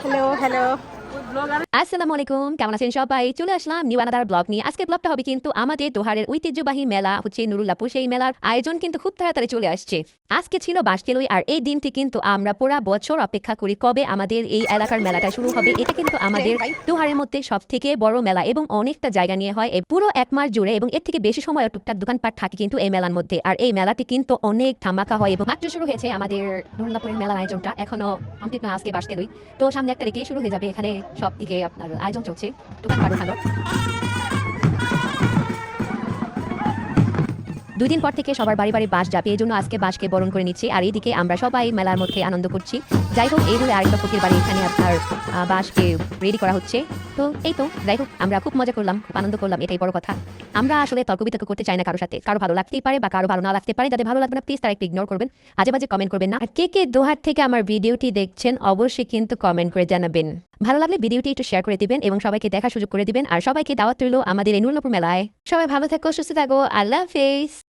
Hello hello. আসসালামু আলাইকুম, কেমন আছেন সবাই? চলে আসলাম নিউ আনাদার ব্লগ নিয়ে। আজকের ব্লগটা হবে কিন্তু আমাদের দোহারের ঐতিহ্যবাহী মেলা হচ্ছে নুরুল্লাহপুর। সেই মেলার আয়োজন কিন্তু খুব তাড়াতাড়ি চলে আসছে। আজকে ছিল বাঁশকেলুই, আর এই দিনটি কিন্তু আমরা পুরা বছর অপেক্ষা করি কবে আমাদের এই এলাকার মেলাটা শুরু হবে। এটা কিন্তু আমাদের দোহারের মধ্যে সব থেকে বড় মেলা এবং অনেকটা জায়গা নিয়ে হয় পুরো 1 মাস জুড়ে, এবং এর থেকে বেশি সময় টুকটাক দোকানপাট থাকে কিন্তু এই মেলার মধ্যে। আর এই মেলাটি কিন্তু অনেক ধামাকা হয় এবং মাত্র শুরু হয়েছে আমাদের নুরুল্লাহপুরের মেলার আয়োজনটা, এখনো কমপ্লিট না। আজকে বাঁশকেলুই, তো সামনে 1 তারিখে শুরু হয়ে যাবে। এখানে সব দিকে আপনার আয়োজন চলছে, দোকানপাট ওঠানো। 2 দিন পর থেকে সবার বাড়ি বাড়ি বাঁশ যাবে, এই জন্য আজকে বাঁশকে বরণ করে নিচ্ছি। আর এইদিকে আমরা সবাই মেলার মধ্যে আনন্দ করছি। যাই হোক, এই হলে আরেকটা ফকির বাড়ি, এখানে আপনার বাঁশকে রেডি করা হচ্ছে। তো এই তো, যাই হোক, আমরা খুব মজা করলাম, খুব আনন্দ করলাম, এটাই বড় কথা। আমরা আসলে তর্ক বিতর্ক করতে চাই না কারোর সাথে। কারো ভালো লাগতেই পারে বা কারো ভালো না লাগতে পারে। যাদের ভালো লাগবে না প্লিজ তারা একটু ইগনোর করবেন, আজে বাজে কমেন্ট করবেন না। আর কে কে দোহার থেকে আমার ভিডিওটি দেখছেন অবশ্যই কিন্তু কমেন্ট করে জানাবেন। ভালো লাগলে ভিডিওটি একটু শেয়ার করে দিবেন এবং সবাইকে দেখার সুযোগ করে দিবেন। আর সবাইকে দাওয়াত রইল আমাদের এই নুরুল্লাহপুর মেলায়। সবাই ভালো থাকো, সুস্থ থাকো, আল্লাহ হাফেজ।